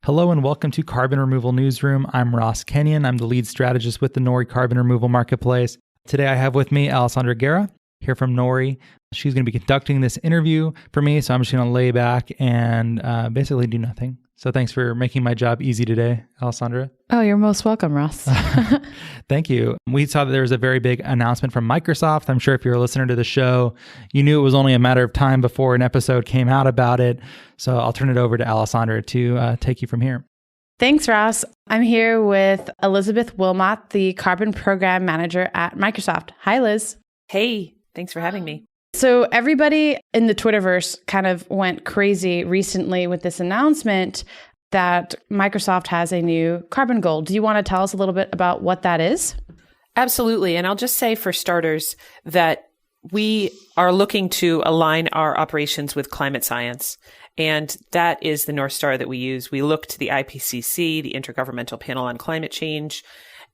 Hello and welcome to Carbon Removal Newsroom. I'm Ross Kenyon. I'm the lead strategist with the Nori Carbon Removal Marketplace. Today I have with me Alessandra Guerra here from Nori. She's going to be conducting this interview for me, so I'm just going to lay back and basically do nothing. So thanks for making my job easy today, Alessandra. Oh, you're most welcome, Ross. Thank you. We saw that there was a very big announcement from Microsoft. I'm sure if you're a listener to the show, you knew it was only a matter of time before an episode came out about it. So I'll turn it over to Alessandra to take you from here. Thanks, Ross. I'm here with Elizabeth Willmott, the Carbon Program Manager at Microsoft. Hi, Liz. Hey, thanks for having me. So everybody in the Twitterverse kind of went crazy recently with this announcement that Microsoft has a new carbon goal. Do you want to tell us a little bit about what that is? Absolutely. And I'll just say for starters that we are looking to align our operations with climate science. And that is the North Star that we use. We look to the IPCC, the Intergovernmental Panel on Climate Change.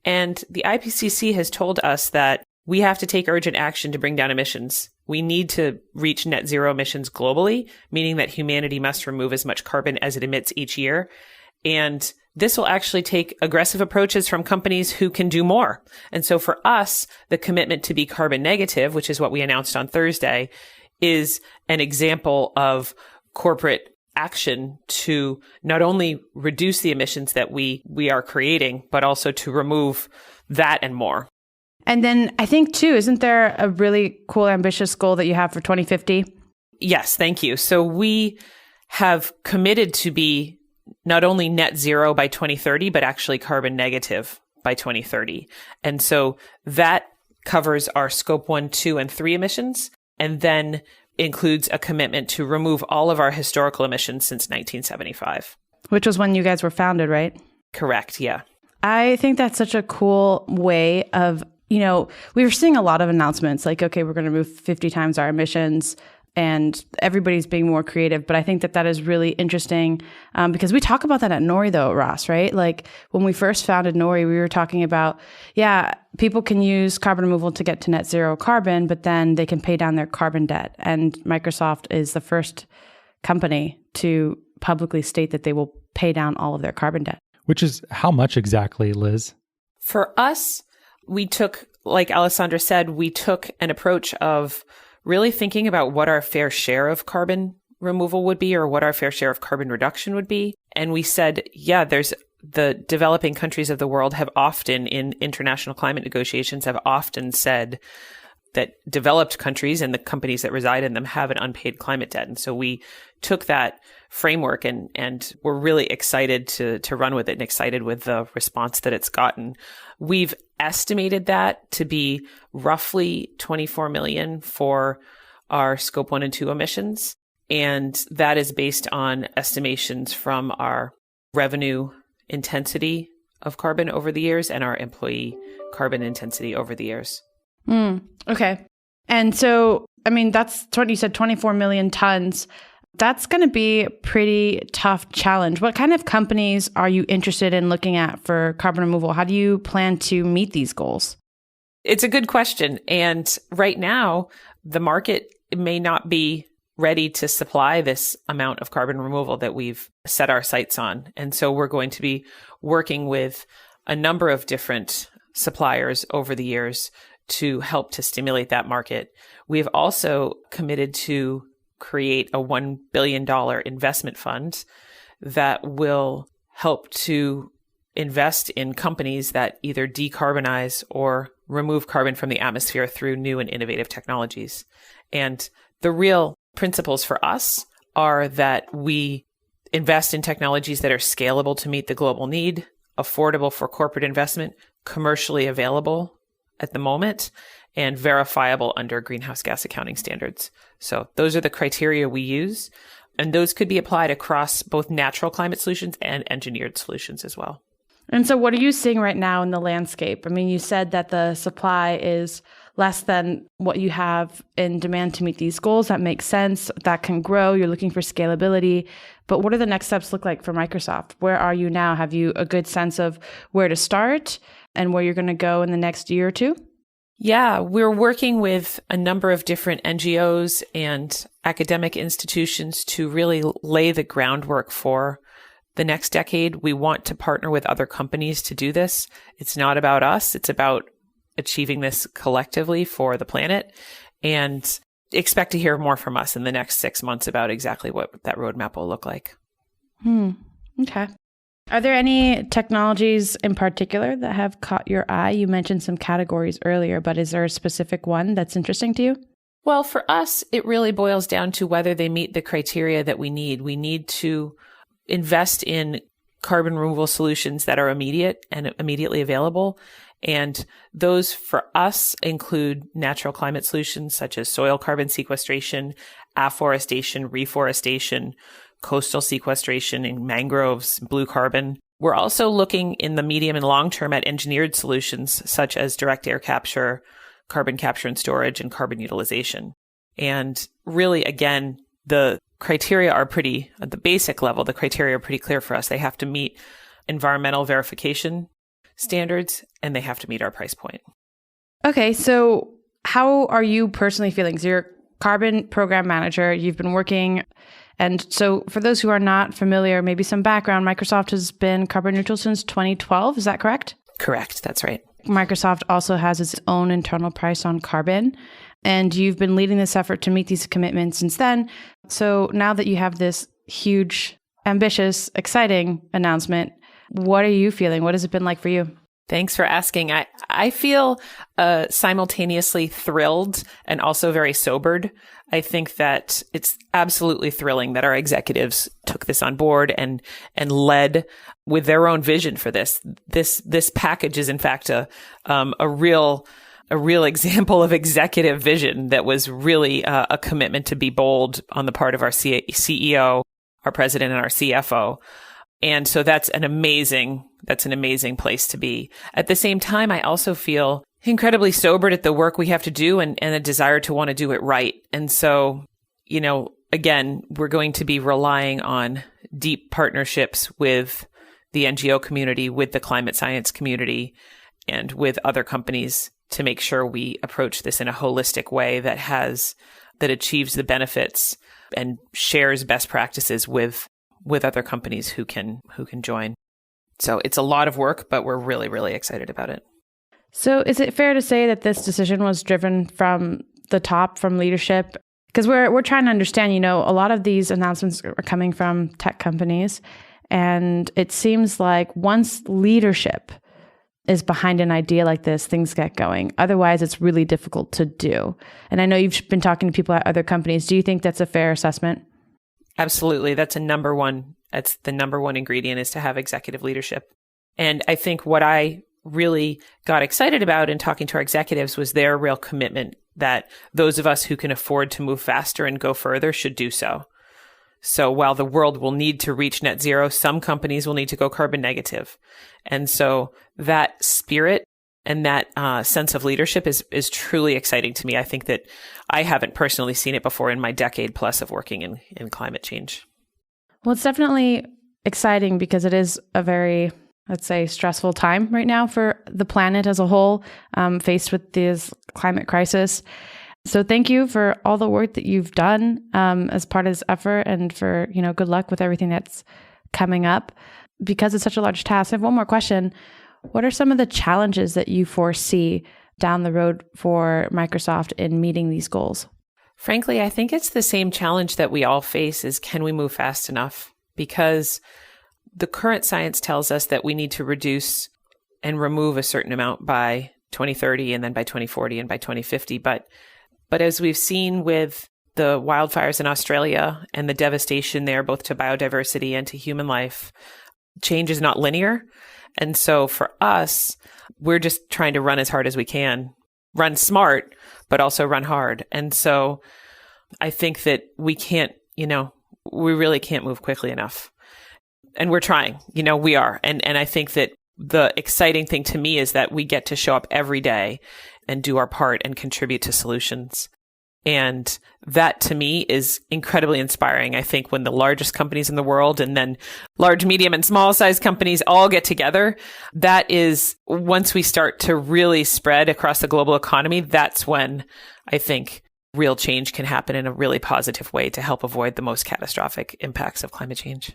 And the IPCC has told us that we have to take urgent action to bring down emissions. We need to reach net zero emissions globally, meaning that humanity must remove as much carbon as it emits each year. And this will actually take aggressive approaches from companies who can do more. And so for us, the commitment to be carbon negative, which is what we announced on Thursday, is an example of corporate action to not only reduce the emissions that we are creating, but also to remove that and more. And then I think, too, isn't there a really cool, ambitious goal that you have for 2050? Yes, thank you. So we have committed to be not only net zero by 2030, but actually carbon negative by 2030. And so that covers our scope 1, 2, and 3 emissions, and then includes a commitment to remove all of our historical emissions since 1975. Which was when you guys were founded, right? Correct, yeah. I think that's such a cool way of, we were seeing a lot of announcements like, okay, we're going to remove 50 times our emissions, and everybody's being more creative. But I think that is really interesting because we talk about that at Nori, though, Ross, right? Like when we first founded Nori, we were talking about, people can use carbon removal to get to net zero carbon, but then they can pay down their carbon debt. And Microsoft is the first company to publicly state that they will pay down all of their carbon debt. Which is how much exactly, Liz? For us, we took, like Alessandra said, we took an approach of really thinking about what our fair share of carbon removal would be or what our fair share of carbon reduction would be. And we said, there's the developing countries of the world have often, in international climate negotiations, have often said that developed countries and the companies that reside in them have an unpaid climate debt. And so we took that framework and we're really excited to run with it and excited with the response that it's gotten. We've estimated that to be roughly 24 million for our scope 1 and 2 emissions. And that is based on estimations from our revenue intensity of carbon over the years and our employee carbon intensity over the years. Okay. And so, that's you said 24 million tons. That's going to be a pretty tough challenge. What kind of companies are you interested in looking at for carbon removal? How do you plan to meet these goals? It's a good question. And right now, the market may not be ready to supply this amount of carbon removal that we've set our sights on. And so we're going to be working with a number of different suppliers over the years to help to stimulate that market. We've also committed to create a $1 billion investment fund that will help to invest in companies that either decarbonize or remove carbon from the atmosphere through new and innovative technologies. And the real principles for us are that we invest in technologies that are scalable to meet the global need, affordable for corporate investment, commercially available at the moment, and verifiable under greenhouse gas accounting standards. So those are the criteria we use, and those could be applied across both natural climate solutions and engineered solutions as well. And so what are you seeing right now in the landscape? You said that the supply is less than what you have in demand to meet these goals. That makes sense. That can grow. You're looking for scalability. But what do the next steps look like for Microsoft? Where are you now? Have you a good sense of where to start and where you're going to go in the next year or two? Yeah, we're working with a number of different NGOs and academic institutions to really lay the groundwork for the next decade. We want to partner with other companies to do this. It's not about us. It's about achieving this collectively for the planet, and expect to hear more from us in the next 6 months about exactly what that roadmap will look like. Okay. Are there any technologies in particular that have caught your eye? You mentioned some categories earlier, but is there a specific one that's interesting to you? Well, for us, it really boils down to whether they meet the criteria that we need. We need to invest in carbon removal solutions that are immediate and immediately available. And those for us include natural climate solutions such as soil carbon sequestration, afforestation, reforestation, coastal sequestration in mangroves, blue carbon. We're also looking in the medium and long term at engineered solutions such as direct air capture, carbon capture and storage, and carbon utilization. And really, again, the criteria are pretty, at the basic level, the criteria are pretty clear for us. They have to meet environmental verification standards, and they have to meet our price point. Okay, so how are you personally feeling? So you're a carbon program manager, you've been working, and so for those who are not familiar, maybe some background, Microsoft has been carbon neutral since 2012, is that correct? Correct, that's right. Microsoft also has its own internal price on carbon, and you've been leading this effort to meet these commitments since then. So now that you have this huge, ambitious, exciting announcement, what are you feeling? What has it been like for you? Thanks for asking. I feel simultaneously thrilled and also very sobered. I think that it's absolutely thrilling that our executives took this on board and led with their own vision for this. This package is in fact a real example of executive vision that was really a commitment to be bold on the part of our CEO, our president, and our CFO. And so that's an amazing place to be. At the same time, I also feel incredibly sobered at the work we have to do and a desire to want to do it right. And so, again, we're going to be relying on deep partnerships with the NGO community, with the climate science community, and with other companies to make sure we approach this in a holistic way that achieves the benefits and shares best practices with other companies who can join. So it's a lot of work, but we're really, really excited about it. So is it fair to say that this decision was driven from the top, from leadership? Because we're trying to understand, a lot of these announcements are coming from tech companies, and it seems like once leadership is behind an idea like this, things get going. Otherwise, it's really difficult to do. And I know you've been talking to people at other companies. Do you think that's a fair assessment? Absolutely. That's the number one ingredient, is to have executive leadership. And I think what I really got excited about in talking to our executives was their real commitment that those of us who can afford to move faster and go further should do so. So while the world will need to reach net zero, some companies will need to go carbon negative. And so that spirit and that sense of leadership is truly exciting to me. I think that I haven't personally seen it before in my decade plus of working in climate change. Well, it's definitely exciting because it is a very, let's say, stressful time right now for the planet as a whole, faced with this climate crisis. So thank you for all the work that you've done as part of this effort, and for, good luck with everything that's coming up. Because it's such a large task, I have one more question. What are some of the challenges that you foresee down the road for Microsoft in meeting these goals? Frankly, I think it's the same challenge that we all face, is can we move fast enough? Because the current science tells us that we need to reduce and remove a certain amount by 2030, and then by 2040 and by 2050. But as we've seen with the wildfires in Australia and the devastation there, both to biodiversity and to human life, change is not linear. And so for us, we're just trying to run as hard as we can, run smart, but also run hard. And so I think that we really can't move quickly enough. And we're trying, we are. And I think that the exciting thing to me is that we get to show up every day and do our part and contribute to solutions. And that to me is incredibly inspiring. I think when the largest companies in the world, and then large, medium, and small size companies all get together, that is, once we start to really spread across the global economy, that's when I think real change can happen in a really positive way to help avoid the most catastrophic impacts of climate change.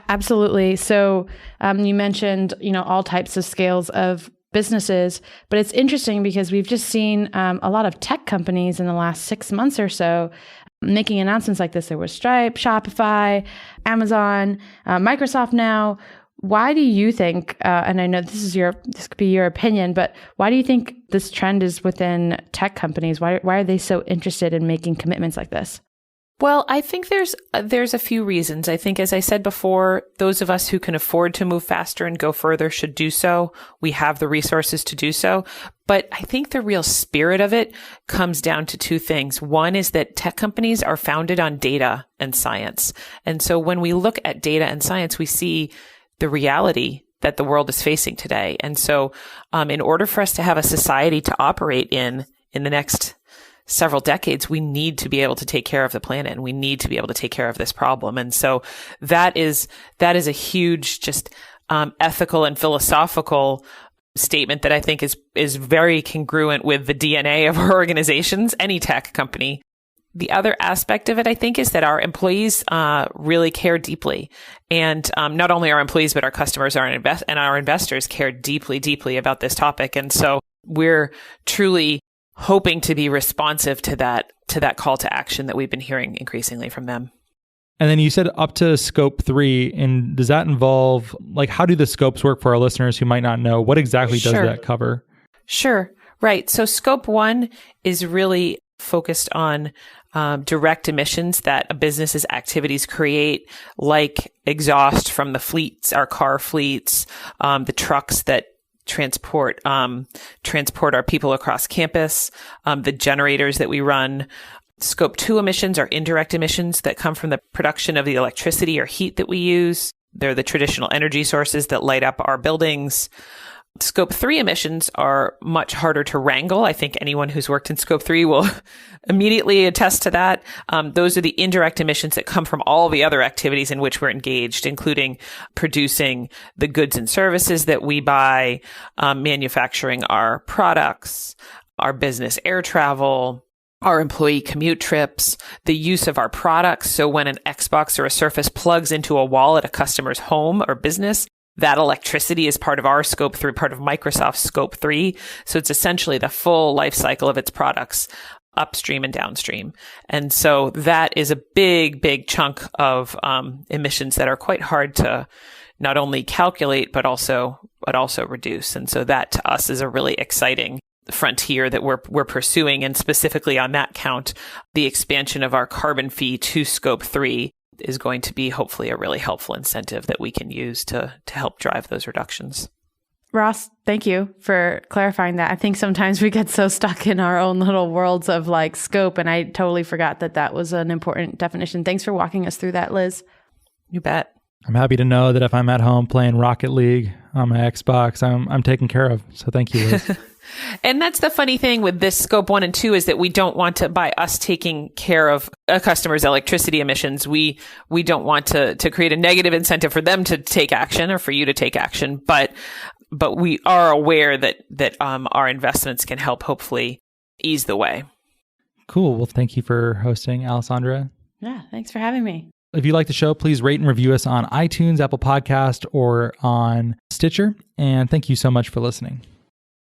Absolutely. So you mentioned, all types of scales of businesses, but it's interesting because we've just seen a lot of tech companies in the last 6 months or so making announcements like this. There was Stripe, Shopify, Amazon, Microsoft now. Why do you think, and I know this could be your opinion, but why do you think this trend is within tech companies? Why are they so interested in making commitments like this? Well, I think there's a few reasons. I think, as I said before, those of us who can afford to move faster and go further should do so. We have the resources to do so. But I think the real spirit of it comes down to two things. One is that tech companies are founded on data and science. And so when we look at data and science, we see the reality that the world is facing today. And so in order for us to have a society to operate in the next several decades, we need to be able to take care of the planet, and we need to be able to take care of this problem. And so that is a huge, just ethical and philosophical statement that I think is very congruent with the DNA of our organizations, any tech company. The other aspect of it, I think, is that our employees really care deeply. And not only our employees, but our customers and our investors care deeply, deeply about this topic. And so we're truly hoping to be responsive to that call to action that we've been hearing increasingly from them. And then you said up to scope 3, and does that involve, how do the scopes work for our listeners who might not know? What exactly does that cover? Sure. Right. So scope 1 is really focused on direct emissions that a business's activities create, like exhaust from the fleets, our car fleets, the trucks that transport our people across campus, the generators that we run. Scope 2 emissions are indirect emissions that come from the production of the electricity or heat that we use. They're the traditional energy sources that light up our buildings. Scope 3 emissions are much harder to wrangle. I think anyone who's worked in Scope 3 will immediately attest to that. Those are the indirect emissions that come from all the other activities in which we're engaged, including producing the goods and services that we buy, manufacturing our products, our business air travel, our employee commute trips, the use of our products. So when an Xbox or a Surface plugs into a wall at a customer's home or business, that electricity is part of our scope 3, part of Microsoft's scope 3. So it's essentially the full life cycle of its products, upstream and downstream. And so that is a big, big chunk of emissions that are quite hard to not only calculate, but also reduce. And so that to us is a really exciting frontier that we're pursuing. And specifically on that count, the expansion of our carbon fee to scope 3 is going to be hopefully a really helpful incentive that we can use to help drive those reductions. Ross, thank you for clarifying that. I think sometimes we get so stuck in our own little worlds of scope, and I totally forgot that was an important definition. Thanks for walking us through that, Liz. You bet. I'm happy to know that if I'm at home playing Rocket League on my Xbox, I'm taken care of. So thank you, Liz. And that's the funny thing with this scope 1 and 2 is that we don't want to, by us taking care of a customer's electricity emissions, we don't want to create a negative incentive for them to take action or for you to take action. But we are aware that our investments can help hopefully ease the way. Cool. Well, thank you for hosting, Alessandra. Yeah, thanks for having me. If you like the show, please rate and review us on iTunes, Apple Podcast, or on Stitcher. And thank you so much for listening.